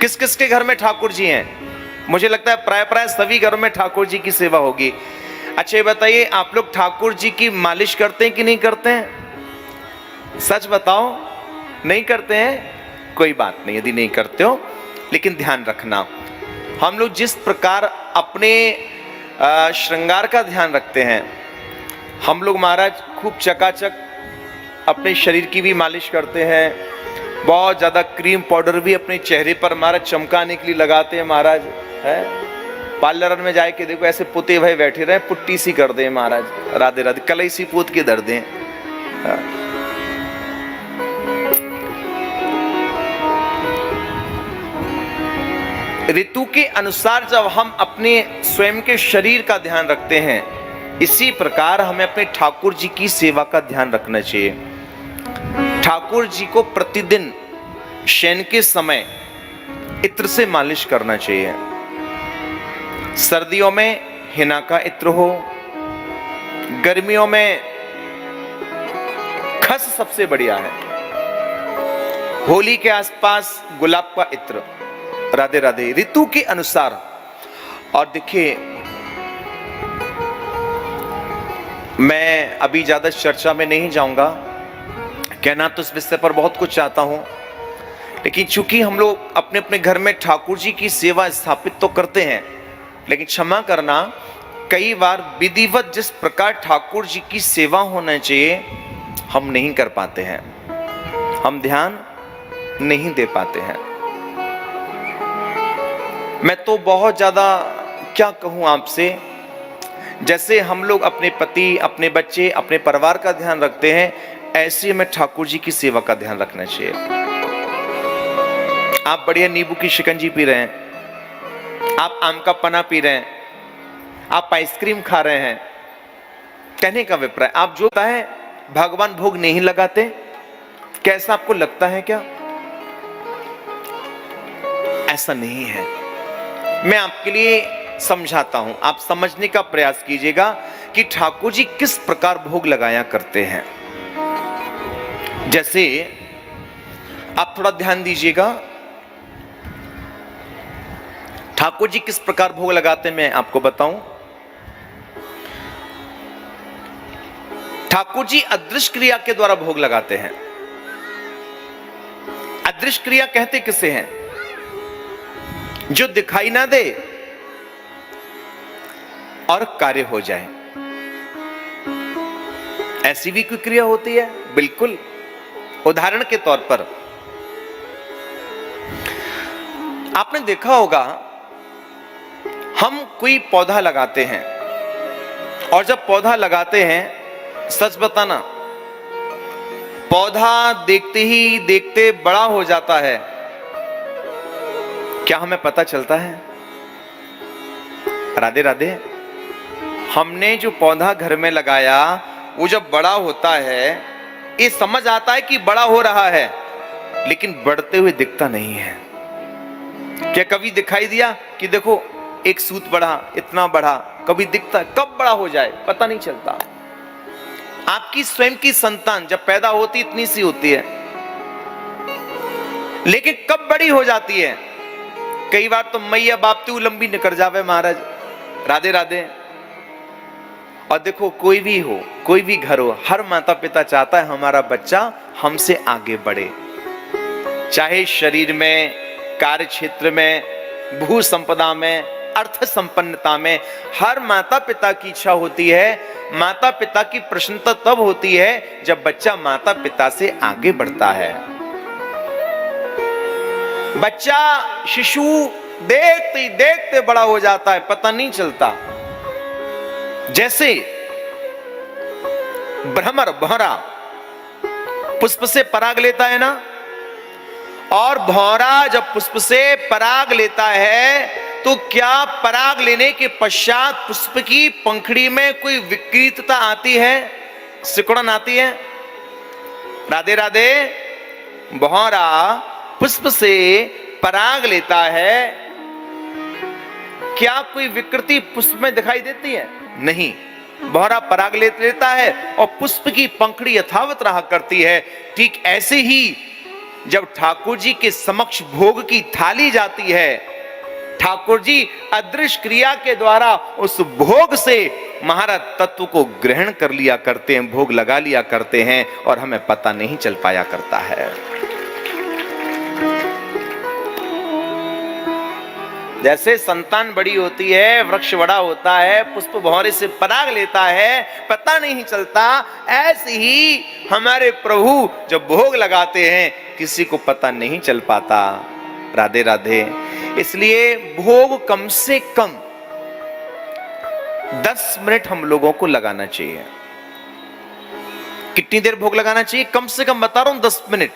किस किस के घर में ठाकुर जी हैं? मुझे लगता है प्राय सभी घरों में ठाकुर जी की सेवा होगी। अच्छा ये बताइए, आप लोग ठाकुर जी की मालिश करते हैं कि नहीं करते हैं? सच बताओ, नहीं करते हैं? कोई बात नहीं, यदि नहीं करते हो, लेकिन ध्यान रखना, हम लोग जिस प्रकार अपने श्रृंगार का ध्यान रखते हैं, हम लोग महाराज खूब चकाचक अपने शरीर की भी मालिश करते हैं, बहुत ज्यादा क्रीम पाउडर भी अपने चेहरे पर महाराज चमकाने के लिए लगाते हैं महाराज। है पार्लर में जाके देखो, ऐसे पुते भाई बैठे रहे, पुट्टी सी कर दे महाराज, राधे राधे, कलई सी पूत के दर्द दें। ऋतु के अनुसार जब हम अपने स्वयं के शरीर का ध्यान रखते हैं, इसी प्रकार हमें अपने ठाकुर जी की सेवा का ध्यान रखना चाहिए। ठाकुर जी को प्रतिदिन शयन के समय इत्र से मालिश करना चाहिए। सर्दियों में हिना का इत्र हो, गर्मियों में खस सबसे बढ़िया है, होली के आसपास गुलाब का इत्र। राधे राधे, ऋतु के अनुसार। और देखिए, मैं अभी ज्यादा चर्चा में नहीं जाऊंगा, कहना तो इस विषय पर बहुत कुछ चाहता हूं, लेकिन चूंकि हम लोग अपने अपने घर में ठाकुर जी की सेवा स्थापित तो करते हैं, लेकिन क्षमा करना, कई बार विधिवत जिस प्रकार ठाकुर जी की सेवा होना चाहिए हम नहीं कर पाते हैं, हम ध्यान नहीं दे पाते हैं। मैं तो बहुत ज्यादा क्या कहूं आपसे, जैसे हम लोग अपने पति, अपने बच्चे, अपने परिवार का ध्यान रखते हैं, ऐसे हमें ठाकुर जी की सेवा का ध्यान रखना चाहिए। आप बढ़िया नींबू की शिकंजी पी रहे हैं, आप आम का पना पी रहे हैं, आप आइसक्रीम खा रहे हैं, कहने का अभिप्राय, आप जो होता है भगवान भोग नहीं लगाते, कैसा आपको लगता है क्या? ऐसा नहीं है। मैं आपके लिए समझाता हूं, आप समझने का प्रयास कीजिएगा कि ठाकुर जी किस प्रकार भोग लगाया करते हैं। जैसे आप थोड़ा ध्यान दीजिएगा, ठाकुर जी किस प्रकार भोग लगाते हैं मैं आपको बताऊं। ठाकुर जी अदृश्य क्रिया के द्वारा भोग लगाते हैं। अदृश्य क्रिया कहते किसे हैं? जो दिखाई ना दे और कार्य हो जाए, ऐसी भी कोई क्रिया होती है? बिल्कुल। उदाहरण के तौर पर आपने देखा होगा, हम कोई पौधा लगाते हैं, और जब पौधा लगाते हैं, सच बताना, पौधा देखते ही देखते बड़ा हो जाता है, क्या हमें पता चलता है? राधे राधे। हमने जो पौधा घर में लगाया, वो जब बड़ा होता है, ये समझ आता है कि बड़ा हो रहा है, लेकिन बढ़ते हुए दिखता नहीं है। क्या कभी दिखाई दिया कि देखो एक सूत बढ़ा, इतना बढ़ा? कभी दिखता? कब बड़ा हो जाए पता नहीं चलता। आपकी स्वयं की संतान जब पैदा होती इतनी सी होती है, लेकिन कब बड़ी हो जाती है? कई बार तो मैया बापती लंबी निकल जावे महाराज। राधे राधे। और देखो, कोई भी हो, कोई भी घर हो, हर माता पिता चाहता है हमारा बच्चा हमसे आगे बढ़े, चाहे शरीर में, कार्य क्षेत्र में, भू संपदा में, अर्थ संपन्नता में। हर माता पिता की इच्छा होती है। माता पिता की प्रसन्नता तब होती है जब बच्चा माता पिता से आगे बढ़ता है। बच्चा, शिशु देखते देखते बड़ा हो जाता है, पता नहीं चलता। जैसे भ्रमर, भौरा पुष्प से पराग लेता है ना, और भौरा जब पुष्प से पराग लेता है, तो क्या पराग लेने के पश्चात पुष्प की पंखड़ी में कोई विकृतता आती है? सिकुड़न आती है? राधे राधे। भौरा पुष्प से पराग लेता है, क्या कोई विकृति पुष्प में दिखाई देती है? नहीं। भौरा पराग लेता है और पुष्प की पंखड़ी यथावत रहा करती है। ठीक ऐसे ही जब ठाकुर जी के समक्ष भोग की थाली जाती है, ठाकुर जी अदृश्य क्रिया के द्वारा उस भोग से महाराज तत्व को ग्रहण कर लिया करते हैं, भोग लगा लिया करते हैं और हमें पता नहीं चल पाया करता है। जैसे संतान बड़ी होती है, वृक्ष बड़ा होता है, पुष्प भौरे से पराग लेता है, पता नहीं चलता, ऐसे ही हमारे प्रभु जब भोग लगाते हैं किसी को पता नहीं चल पाता। राधे राधे। इसलिए भोग कम से कम 10 मिनट हम लोगों को लगाना चाहिए। कितनी देर भोग लगाना चाहिए? कम से कम बता रहा हूं 10 मिनट।